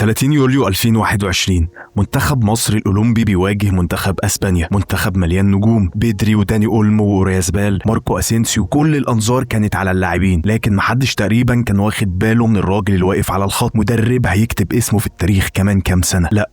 30 يوليو 2021 منتخب مصر الأولمبي بيواجه منتخب أسبانيا، منتخب مليان نجوم، بيدري وداني أولمو وريازبال، ماركو أسينسيو. كل الأنظار كانت على اللاعبين، لكن محدش تقريبا كان واخد باله من الراجل اللي واقف على الخط، مدرب هيكتب اسمه في التاريخ كمان كام سنة. لا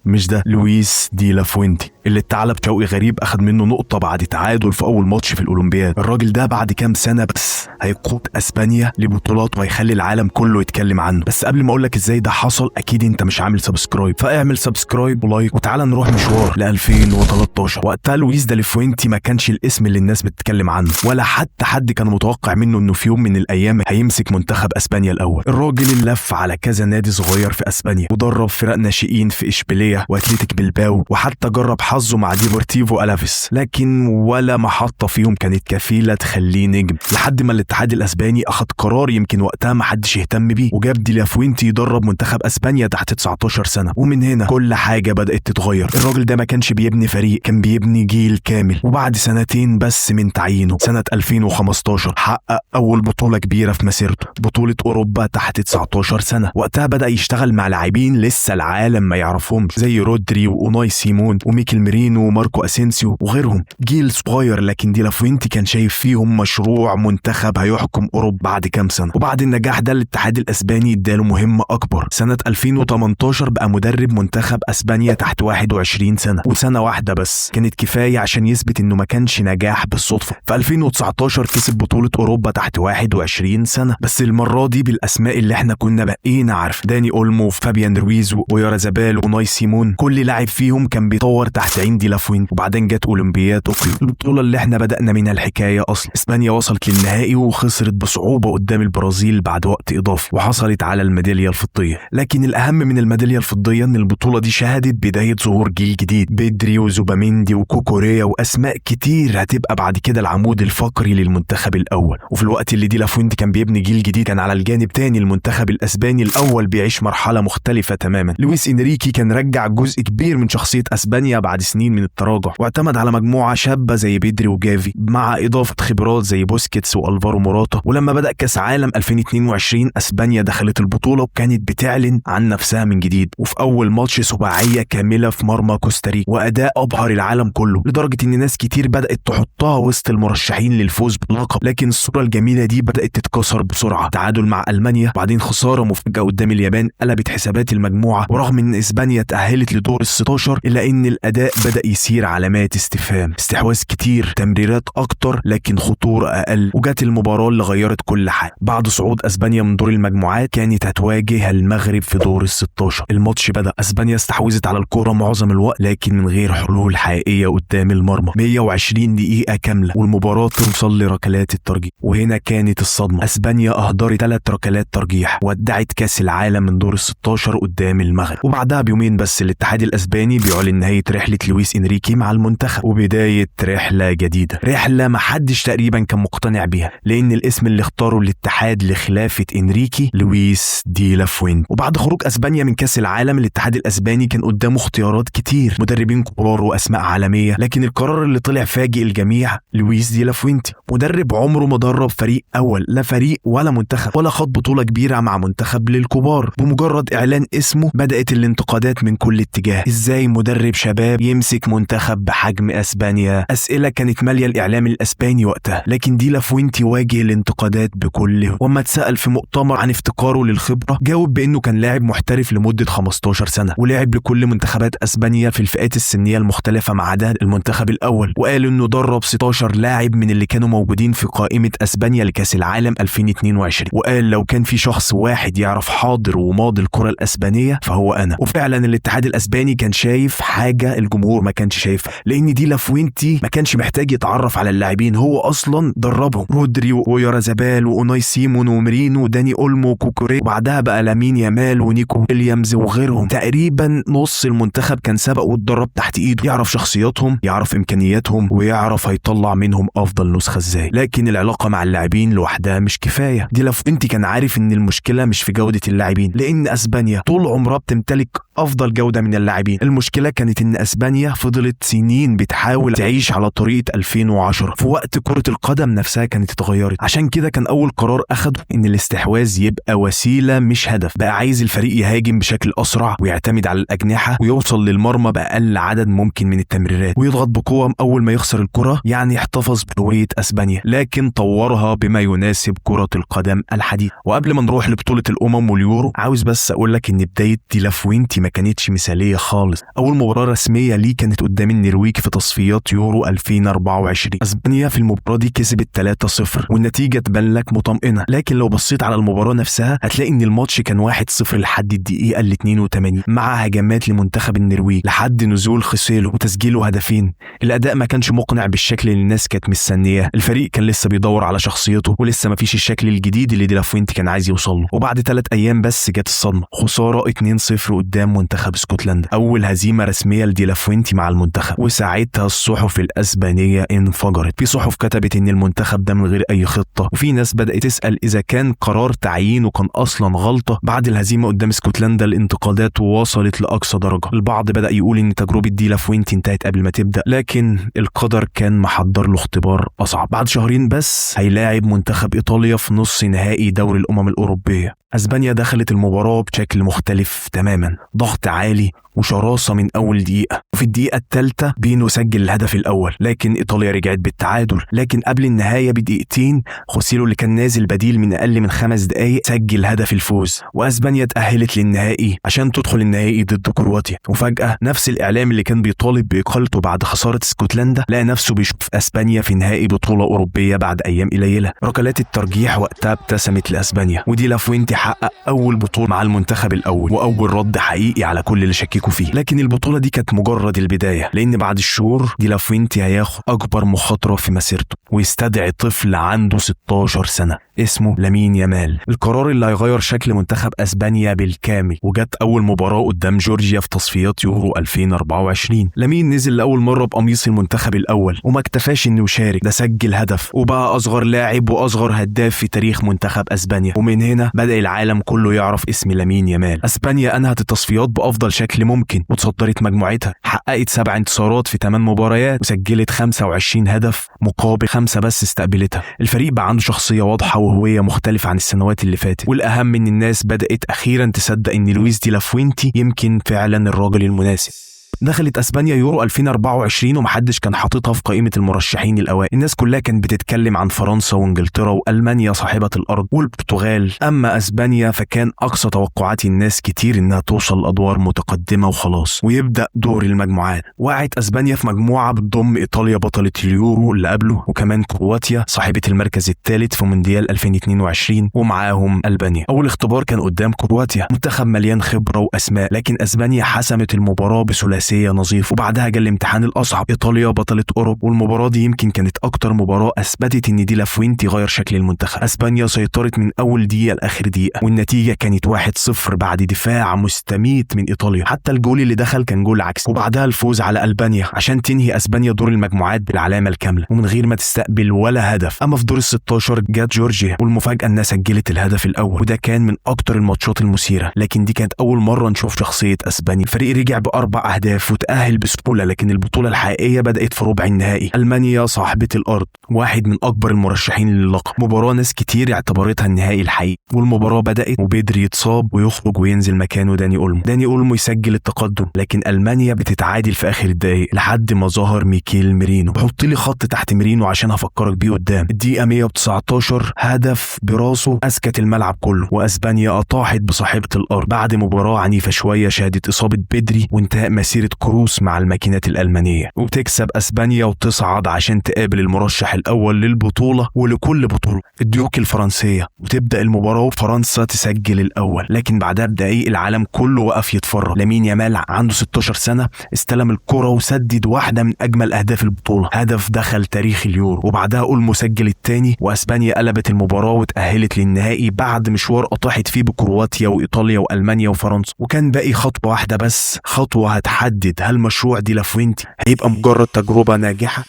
مش ده لويس دي لافوينتي اللي الثعلب شوقي غريب أخد منه نقطة بعد تعادل في أول ماتش في الأولمبياد. الراجل ده بعد كام سنة بس هيقود أسبانيا لبطولات وهيخلي العالم كله يتكلم عنه. بس قبل ما أقولك إزاي ده حصل، أكيد أنت مش عامل سبسكرايب، فاعمل سبسكرايب ولايك وتعالى نروح مشوار ل 2013. وقتها لويس دي لافوينتي ما كانش الاسم اللي الناس بتتكلم عنه، ولا حتى حد كان متوقع منه إنه في يوم من الأيام هيمسك منتخب أسبانيا الأول. الراجل اللي لف على كذا نادي صغير في أسبانيا، ودرب فرق ناشئين في إشبيلية وأتلتيك بلباو، وحتى جرب حظه مع ديبورتيفو ألافيس، لكن ولا محطة فيهم كانت كفيلة تخليه نجم، لحد ما الاتحاد الأسباني أخذ قرار يمكن وقتها ما حدش يهتم بيه، وجاب دي لافوينتي يدرب منتخب أسبانيا تحت 19 سنة. ومن هنا كل حاجة بدأت تتغير. الراجل ده ما كانش بيبني فريق، كان بيبني جيل كامل. وبعد سنتين بس من تعيينه سنة 2015 حقق أول بطولة كبيرة في مسيرته، بطولة أوروبا تحت 19 سنة. وقتها بدأ يشتغل مع لاعبين لسه العالم ما يعرفهمش، زي رودري وأوناي سيمون وميكيل ميرينو وماركو أسينسيو وغيرهم. جيل صغير، لكن دي لافوينتي كان شايف فيهم مشروع منتخب هيحكم أوروبا بعد كام سنة. وبعد النجاح ده الاتحاد الأسباني اداله مهمة أكبر. سنة 2018 بقى مدرب منتخب أسبانيا تحت 21 سنة، وسنة واحدة بس كانت كفاية عشان يثبت إنه ما كانش نجاح بالصدفة. في 2019 كسب بطولة أوروبا تحت 21 سنة، بس المرة دي بالأسماء اللي احنا كنا بقينا عارف، داني أولمو، فابيان رويز ويارزابال وناي سيمون. كل لاعب فيهم كان بيطور تحت عين دي لافوينتي. وبعدين جت أولمبياد طوكيو، البطولة اللي احنا بدأنا منها الحكاية أصلا. إسبانيا وصلت للنهائي وخسرت بصعوبة قدام البرازيل بعد وقت إضافي، وحصلت على الميدالية الفضية. لكن الأهم من الميدالية الفضية إن البطولة دي شهدت بداية ظهور جيل جديد، بيدري وزوباميندي وكوكوريا وأسماء كتير هتبقى بعد كده العمود الفقري للمنتخب الأول. وفي الوقت اللي دي لافوينتي كان بيبني جيل جديد، كان على الجانب تاني المنتخب الأسباني الأول بيعيش مرحلة مختلفة تماما. لويس إنريكي كان رجع جزء كبير من شخصية أسبانيا بعد سنين من التراجع، واعتمد على مجموعة شابة زي بيدري وجافي مع إضافة خبرات زي بوسكيتس وألفارو موراتا. ولما بدأ كأس عالم 2022 أسبانيا دخلت البطولة وكانت بتعلن عن نفسها من جديد، وفي أول ماتش سباعية كاملة في مرمى كوستاريكا، وأداء أبهر العالم كله لدرجة إن ناس كتير بدأت تحطها وسط المرشحين للفوز باللقب. لكن الصورة الجميلة دي بدأت تتكسر بسرعة. تعادل مع ألمانيا، بعدين خسارة مفاجئة قدام اليابان قلبت حسابات المجموعة. ورغم إن إسبانيا تأهلت لدور ال16 إلا إن الأداء بدأ يسير علامات استفهام، استحواذ كتير، تمريرات أكتر لكن خطورة أقل. وجات المباراة اللي غيرت كل حاجة. بعد صعود أسبانيا من دور المجموعات كانت هتواجه المغرب في دور ال16. الماتش بدأ أسبانيا استحوذت على الكرة معظم الوقت، لكن من غير حلول حقيقية قدام المرمى. 120 دقيقة كاملة والمباراة توصل لركلات الترجيح. وهنا كانت الصدمة، أسبانيا أهدرت 3 ركلات ترجيح ودعت كأس العالم من دور ال16 قدام المغرب. وبعدها بيومين بس الاتحاد الأسباني بيعلن نهاية رحلة لويس إنريكي مع المنتخب، وبداية رحلة جديدة، رحلة محدش تقريبا كان مقتنع بيها، لأن الاسم اللي اختاره الاتحاد لخلافة إنريكي لويس دي لافوينتي. وبعد خروج أسبانيا من كأس العالم الاتحاد الأسباني كان قدامه اختيارات كتير، مدربين كبار وأسماء عالمية، لكن القرار اللي طلع فاجئ الجميع. لويس دي لافوينتي مدرب عمره ما درب فريق أول، لا فريق ولا منتخب، ولا خد بطولة كبيرة مع منتخب للكبار. بمجرد إعلان اسمه بدأت الانتقادات من كل اتجاه. إزاي مدرب شباب يمسك منتخب بحجم أسبانيا؟ أسئلة كانت مالية الإعلام الأسباني وقتها. لكن دي لافوينتي واجه الانتقادات بكل. وما اتسأل في مؤتمر عن افتقاره للخبرة جاوب بأنه كان لاعب محترف لمدة 15 سنة، ولعب لكل منتخبات أسبانيا في الفئات السنية المختلفة ما عدا المنتخب الأول. وقال إنه درب 16 لاعب من اللي كانوا موجودين في قائمة أسبانيا لكأس العالم 2022. وقال لو كان في شخص واحد يعرف حاضر وماضي الكرة الأسبانية فهو أنا. وفعلا الاتحاد الأسباني كان شايف حاجة الجمهور ما كانش شايفها، لأن دي لافوينتي ما كانش محتاج يتعرف على اللاعبين، هو أصلا دربهم، رودري ويارزابال وأوناي سيمون وميرينو وداني أولمو وكوكوري، وبعدها بقى لامين يامال ونيكو ويليامز وغيرهم. تقريبا نص المنتخب كان سبق واتدرب تحت ايده، يعرف شخصياتهم، يعرف امكانياتهم، ويعرف هيطلع منهم افضل نسخة ازاي. لكن العلاقة مع اللاعبين لوحدها مش كفاية. دي لافوينتي كان عارف ان المشكلة مش في جودة اللاعبين، لان اسبانيا طول عمرها بتمتلك افضل جودة من اللاعبين. المشكلة كانت ان اسبانيا اسبانيا فضلت سنين بتحاول تعيش على طريقة 2010 في وقت كرة القدم نفسها كانت اتغيرت. عشان كده كان اول قرار اخده ان الاستحواذ يبقى وسيلة مش هدف. بقى عايز الفريق يهاجم بشكل اسرع ويعتمد على الاجنحة ويوصل للمرمى باقل عدد ممكن من التمريرات ويضغط بقوة اول ما يخسر الكرة، يعني احتفظ بهوية اسبانيا لكن طورها بما يناسب كرة القدم الحديثة. وقبل ما نروح لبطولة الامم واليورو، عاوز بس اقول لك ان بداية دي لا فوينتي ما كانتش مثالية خالص. اول مباراة رسمية ليه كانت قدام النرويج في تصفيات يورو 2024. اسبانيا في المباراة دي كسبت 3-0 والنتيجة تبان لك مطمئنة، لكن لو بصيت على المباراة نفسها هتلاقي ان الماتش كان 1-0 لحد الدقيقة 82 مع هجمات لمنتخب النرويج لحد نزول خيسيلو وتسجيله هدفين. الاداء ما كانش مقنع بالشكل اللي الناس كانت مستنياه. الفريق كان لسه بيدور على شخصيته ولسه ما فيش الشكل الجديد اللي دي لا فوينتي كان عايز يوصل له. وبعد 3 ايام بس جت الصدمة، خسارة 2-0 قدام منتخب اسكتلندا، اول هزيمة رسمية لدي لا فوينتي مع المنتخب. وساعتها الصحف الاسبانية انفجرت. في صحف كتبت ان المنتخب ده من غير اي خطة، وفي ناس بدأت تسأل اذا كان قرار تعيينه كان اصلا غلطة. بعد الهزيمة قدام اسكتلندا الانتقادات وصلت لاقصى درجة. البعض بدأ يقول ان تجربة دي لا فوينتي انتهت قبل ما تبدأ، لكن القدر كان محضر له اختبار اصعب. بعد شهرين بس هيلاعب منتخب ايطاليا في نص نهائي دوري الامم الاوروبية. اسبانيا دخلت المباراة بشكل مختلف تماما، ضغط عالي وشراسة من أول دقيقة. وفي الدقيقة الثالثة بينو سجل الهدف الأول، لكن إيطاليا رجعت بالتعادل. لكن قبل النهاية بدقيقتين خوسيلو اللي كان نازل بديل من أقل من 5 دقايق سجل هدف الفوز، وأسبانيا تأهلت للنهائي عشان تدخل النهائي ضد كرواتيا. وفجأة نفس الإعلام اللي كان بيطالب بإقالته بعد خسارة اسكتلندا لقى نفسه بيشوف أسبانيا في نهائي بطولة أوروبية بعد أيام قليلة. ركلات الترجيح وقتها ابتسمت لأسبانيا، ودي لا فوينتي حقق أول بطولة مع المنتخب الأول وأول رد حقيقي على كل اللي شككوا فيه. لكن البطولة دي كانت مجرد البداية، لأن بعد الشهور دي لا فوينتي هياخد أكبر مخاطرة في مسيرته ويستدعي طفل عنده 16 سنة اسمه لامين يامال، القرار اللي هيغير شكل منتخب أسبانيا بالكامل. وجت أول مباراة قدام جورجيا في تصفيات يورو 2024. لامين نزل لأول مرة بقميص المنتخب الأول وما اكتفاش إنه يشارك، ده سجل هدف وبقى أصغر لاعب وأصغر هداف في تاريخ منتخب أسبانيا. ومن هنا بدأ العالم كله يعرف اسم لامين يامال. أسبانيا أنهت التصفيات بأفضل شكل ممكن وتصدرت مجموعتها، حققت 7 انتصارات في 8 مباريات وسجلت 25 هدف مقابل 5 بس استقبلتها. الفريق بقى عنده شخصية واضحة وهوية مختلفة عن السنوات اللي فاتت، والأهم إن الناس بدأت أخيرا تصدق إن لويس دي لا فوينتي يمكن فعلا الراجل المناسب. دخلت اسبانيا يورو 2024 ومحدش كان حاططها في قائمة المرشحين الأوائل. الناس كلها كانت بتتكلم عن فرنسا وانجلترا وألمانيا صاحبة الأرض والبرتغال، أما اسبانيا فكان أقصى توقعات الناس كتير إنها توصل لأدوار متقدمة وخلاص ويبدأ دور المجموعات. وقعت اسبانيا في مجموعة بتضم إيطاليا بطلة اليورو اللي قبله، وكمان كرواتيا صاحبة المركز الثالث في مونديال 2022 ومعاهم ألبانيا. أول اختبار كان قدام كرواتيا، منتخب مليان خبرة وأسماء، لكن اسبانيا حسمت المباراة بثلاثية نظيف. وبعدها جه الامتحان الأصعب، إيطاليا بطلة أوروبا، والمباراة دي يمكن كانت أكتر مباراة أثبتت إن دي لا فوينتي غير شكل المنتخب. أسبانيا سيطرت من أول دقيقة لآخر دقيقة، والنتيجة كانت 1-0 بعد دفاع مستميت من إيطاليا. حتى الجول اللي دخل كان جول عكس. وبعدها الفوز على ألبانيا عشان تنهي أسبانيا دور المجموعات بالعلامة الكاملة ومن غير ما تستقبل ولا هدف. أما في دور ال16 جت جورجيا، والمفاجأة إنها سجلت الهدف الأول، وده كان من أكتر الماتشات المثيرة. لكن دي كانت أول مرة نشوف شخصية أسبانيا. الفريق رجع ب4 أهداف وتأهل بسهولة، لكن البطولة الحقيقية بدأت في ربع النهائي. ألمانيا صاحبة الأرض، واحد من أكبر المرشحين للقب، مباراة ناس كتير اعتبرتها النهائي الحقيقي. والمباراة بدأت وبدري يتصاب ويخرج وينزل مكانه داني أولمو يسجل التقدم، لكن ألمانيا بتتعادل في آخر الدقايق لحد ما ظهر ميكيل ميرينو. حط لي خط تحت ميرينو عشان هفكرك بيه قدام. الدقيقة 119 هدف براسه أسكت الملعب كله، وأسبانيا أطاحت بصاحبة الأرض بعد مباراة عنيفة شوية شهدت إصابة بدري وانتهاء مسيرة كروس مع الماكينات الألمانية. وتكسب أسبانيا وتصعد عشان تقابل المرشح الأول للبطولة ولكل بطولة الديوك الفرنسية، وتبدأ المباراة وفرنسا تسجل الأول. لكن بعدها بدقايق العالم كله وقف يتفرج. لامين يامال عنده 16 سنة استلم الكرة وسدد واحدة من أجمل أهداف البطولة، هدف دخل تاريخ اليورو. وبعدها أولمو سجل الثاني، وأسبانيا قلبت المباراة وتأهلت للنهائي بعد مشوار أطاحت فيه بكرواتيا وإيطاليا وألمانيا وفرنسا. وكان باقي خطوة واحدة بس، خطوة هتحدد هل مشروع دي لا فوينتي هيبقى مجرد تجربة ناجحة.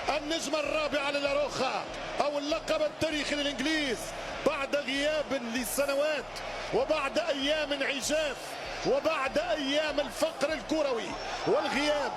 النجمة الرابعة للاروخا أو اللقب التاريخي للإنجليز بعد غياب لسنوات وبعد أيام عجاف وبعد أيام الفقر الكروي والغياب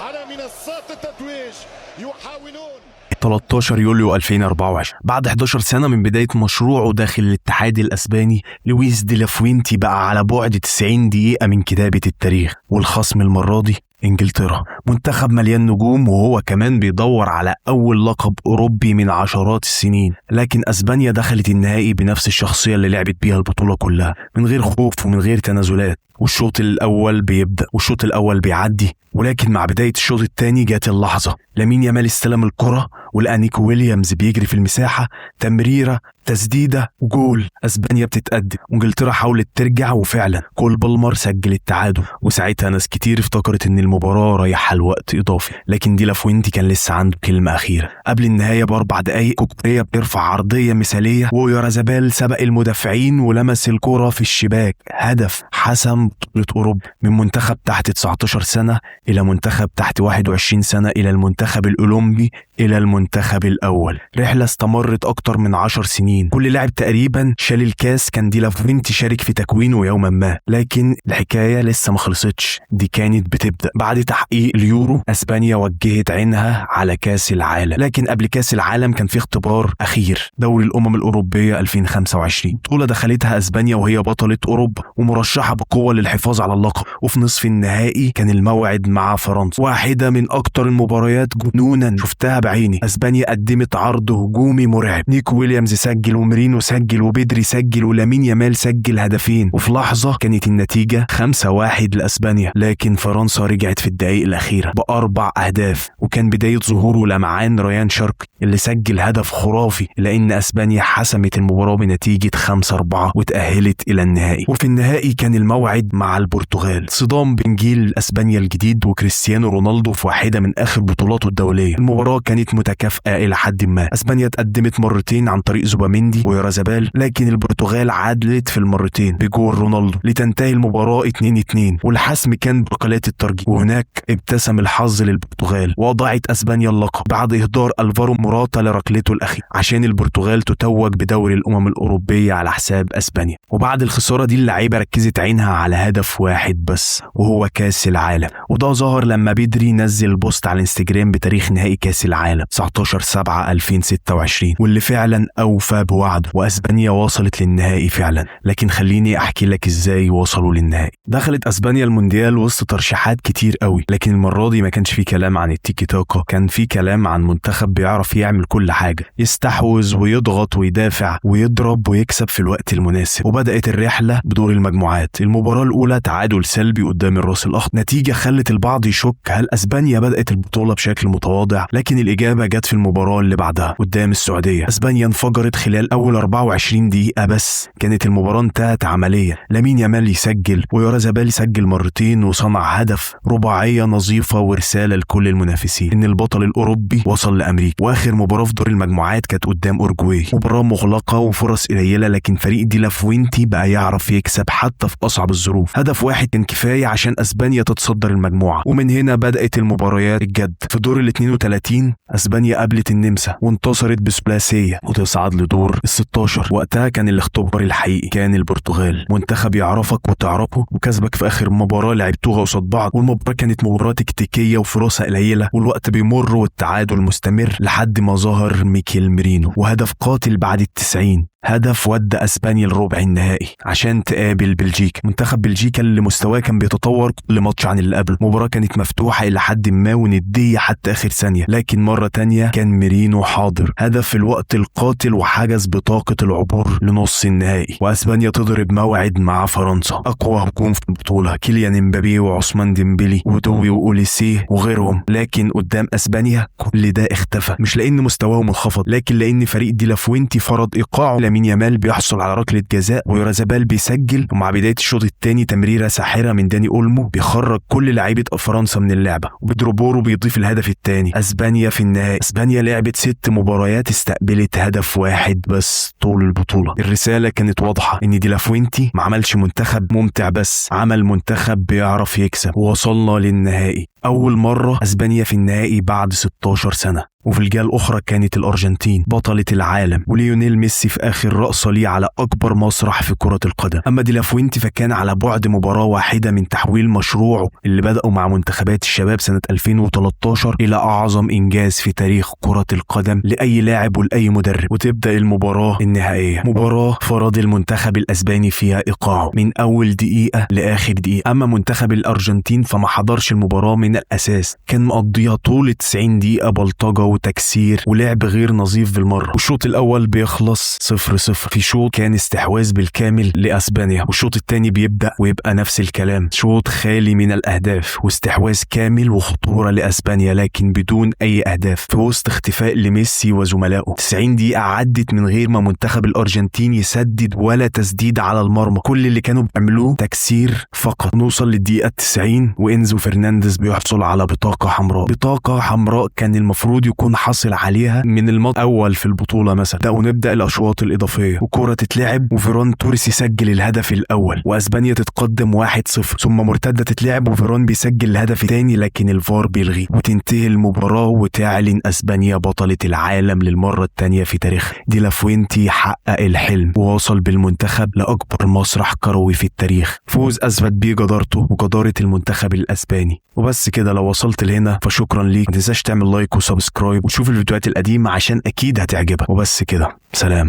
على منصات التتويج يحاولون 13 يوليو 2024 بعد 11 سنة من بداية مشروعه داخل الاتحاد الأسباني، لويس دي لا فوينتي بقى على بعد 90 دقيقة من كتابة التاريخ، والخصم المرة دي انجلترا. منتخب مليان نجوم وهو كمان بيدور على اول لقب اوروبي من عشرات السنين، لكن اسبانيا دخلت النهائي بنفس الشخصية اللي لعبت بيها البطولة كلها، من غير خوف ومن غير تنازلات. والشوط الاول بيبدأ والشوط الاول بيعدي، ولكن مع بداية الشوط الثاني جات اللحظة. لامين يامال استلم الكرة ولقى ويليامز بيجري في المساحة، تمريرة، تسديدة، وجول. اسبانيا بتتقدم، انجلترا حاولت ترجع، وفعلا كول بالمر سجل التعادل. وساعتها ناس كتير افتكرت ان المباراة رايحة لوقت اضافي، لكن دي لا فوينتي كان لسه عنده كلمة اخيرة. قبل النهاية ب4 دقايق كوكوريا بيرفع عرضية مثالية، ويورازابال سبق المدافعين ولمس الكرة في الشباك. هدف حسم بطولة اوروبا، من منتخب تحت 19 سنة الى منتخب تحت 21 سنة الى المنتخب الاولمبي الى المنتخب الاول. رحلة استمرت اكتر من 10 سنين، كل لاعب تقريبا شال الكاس كان دي لا فوينتي شارك في تكوينه يوما ما. لكن الحكاية لسه ما خلصتش، دي كانت بتبدأ. بعد تحقيق اليورو اسبانيا وجهت عينها على كاس العالم، لكن قبل كاس العالم كان في اختبار اخير، دوري الامم الاوروبية 2025. بطولة دخلتها اسبانيا وهي بطلة اوروبا ومرشحة بقوة للحفاظ على اللقب. وفي نصف النهائي كان الموعد مع فرنسا، واحدة من اكتر المباريات جنونا شفتها بعيني. اسبانيا قدمت عرض هجومي مرعب، ويليامز سجل وميرينو سجل وبيدري سجل ولامين يامال سجل هدفين، وفي لحظة كانت النتيجة 5-1 لأسبانيا. لكن فرنسا رجعت في الدقائق الأخيرة ب4 أهداف، وكان بداية ظهور ولمعان ريان شرقي اللي سجل هدف خرافي، لأن أسبانيا حسمت المباراة بنتيجة 5-4 وتأهلت إلى النهائي. وفي النهائي كان الموعد مع البرتغال، صدام بين جيل أسبانيا الجديد وكريستيانو رونالدو في واحدة من آخر بطولاته الدولية. المباراة كانت متكافئة إلى حد ما، أسبانيا تقدمت مرتين عن طريق زوباميندي ويورازابال، لكن البرتغال عادلت في المرتين بجول رونالدو لتنتهي المباراة 2-2، والحسم كان بركلات الترجيح. وهناك ابتسم الحظ للبرتغال وضاعت اسبانيا اللقب بعد اهدار الفارو موراتا لركلته الاخيره، عشان البرتغال تتوج بدوري الامم الاوروبيه على حساب اسبانيا. وبعد الخساره دي اللعيبه ركزت عينها على هدف واحد بس، وهو كاس العالم. وده ظهر لما بيدري نزل بوست على الانستجرام بتاريخ نهائي كاس العالم 19/7/2026، واللي فعلا اوفى بوعده، واسبانيا وصلت للنهائي فعلا. لكن خليني احكي لك ازاي وصلوا للنهائي. دخلت اسبانيا المونديال وسط ترشيحات كتير قوي، لكن المره دي ما كانش في كلام عن التيكي تاكا، كان في كلام عن منتخب بيعرف يعمل كل حاجه، يستحوذ ويضغط ويدافع ويضرب ويكسب في الوقت المناسب. وبدات الرحله بدور المجموعات. المباراه الاولى تعادل سلبي قدام الراس الاخضر، نتيجه خلت البعض يشك هل اسبانيا بدات البطوله بشكل متواضع، لكن الاجابه جت في المباراه اللي بعدها قدام السعوديه. اسبانيا انفجرت خلال اول 24 دقيقه بس، كانت المباراه انتهت عمليا. لامين يامال يسجل ويورازابال يسجل مرتين وصنع هدف، رباعيه نظيفه ورساله لكل المنافسين ان البطل الاوروبي وصل لامريكا. واخر مباراه في دور المجموعات كانت قدام اورجواي، مباراه مغلقه وفرص قليله، لكن فريق دي لا فوينتي بقى يعرف يكسب حتى في اصعب الظروف. هدف واحد كان كفايه عشان اسبانيا تتصدر المجموعه، ومن هنا بدات المباريات الجد. في دور ال 32 اسبانيا قابلت النمسا وانتصرت بثلاثيه وتصعد لدور ال 16. وقتها كان الاختبار الحقيقي، كان البرتغال منتخب يعرفك وتعرفه وكسبك في اخر مباراه لعبتوها قصاد بعض، والمباراه كانت مباراه تكتيكيه وفرصها قليله، والوقت بيمر والتعادل مستمر لحد ما ظهر ميكيل ميرينو وهدف قاتل بعد ال90. هدف ودى اسبانيا لربع النهائي عشان تقابل بلجيكا. منتخب بلجيكا اللي مستواه كان بيتطور كل ماتش عن اللي قبله، المباراه كانت مفتوحه الى حد ما ونديه حتى اخر ثانيه، لكن مره تانية كان ميرينو حاضر، هدف في الوقت القاتل وحجز بطاقه العبور لنص النهائي. واسبانيا تضرب موعد مع فرنسا، اقوى هجوم في البطوله، كيليان امبابي وعثمان ديمبلي ودوي واوليسيه وغيرهم. لكن قدام اسبانيا كل ده اختفى، مش لان مستواهم انخفض، لكن لان فريق دي لا فوينتي فرض ايقاعه. لامين يامال بيحصل على ركله جزاء ويورازابال بيسجل، ومع بدايه الشوط الثاني تمريره ساحره من داني اولمو بيخرج كل لعيبه فرنسا من اللعبه، وبيدروبورو بيضيف الهدف الثاني. اسبانيا في النهائي. اسبانيا لعبت 6 مباريات استقبلت هدف واحد بس طول البطوله. الرساله كانت واضحه ان دي لا فوينتي ما عملش منتخب ممتع، بس عمل منتخب بيعرف يكسب، ووصلنا للنهائي. أول مرة أسبانيا في النهائي بعد 16 سنة. وفي الجهة الأخرى كانت الأرجنتين بطلة العالم، وليونيل ميسي في آخر رقصة ليه على أكبر مسرح في كرة القدم. أما دي لا فوينتي فكان على بعد مباراة واحدة من تحويل مشروعه اللي بدأوا مع منتخبات الشباب سنة 2013 إلى أعظم إنجاز في تاريخ كرة القدم لأي لاعب ولأي مدرب. وتبدأ المباراة النهائية، مباراة فرض المنتخب الأسباني فيها إيقاعه من أول دقيقة لآخر دقيقة. أما منتخب الأرجنتين فما حضرش المباراة من الأساس، كان مقضيها طول 90 دقيقة بلطجة وتكسير ولعب غير نظيف بالمرة. والشوط الأول بيخلص 0-0 في شوط كان استحواذ بالكامل لأسبانيا، والشوط الثاني بيبدأ ويبقى نفس الكلام، شوط خالي من الأهداف واستحواذ كامل وخطورة لأسبانيا لكن بدون أي أهداف في وسط اختفاء لميسي وزملائه. 90 دقيقة عدت من غير ما منتخب الأرجنتين يسدد ولا تسديد على المرمى، كل اللي كانوا بيعملوه تكسير فقط. نوصل للدقيقة 90 وإنزو فرنانديز بيحصل على بطاقة حمراء. بطاقة حمراء كان المفروض يكون حاصل عليها من الماتش الأول في البطولة مثلا. ونبدأ الأشواط الإضافية وكرة تتلعب وفيران توريس يسجل الهدف الأول وأسبانيا تتقدم 1-0، ثم مرتدة تتلعب وفيران بيسجل الهدف الثاني لكن الفار بيلغي، وتنتهي المباراة وتعلن أسبانيا بطلة العالم للمرة الثانية في تاريخ. دي لا فوينتي حقق الحلم ووصل بالمنتخب لأكبر مسرح كروي في التاريخ، فوز أثبت بيه جدارته وجدارة المنتخب الأسباني. وبس كده، لو وصلت لهنا فشكرا ليك، متنساش تعمل لايك وسبسكرايب وتشوف الفيديوهات القديمة عشان أكيد هتعجبك. وبس كده، سلام.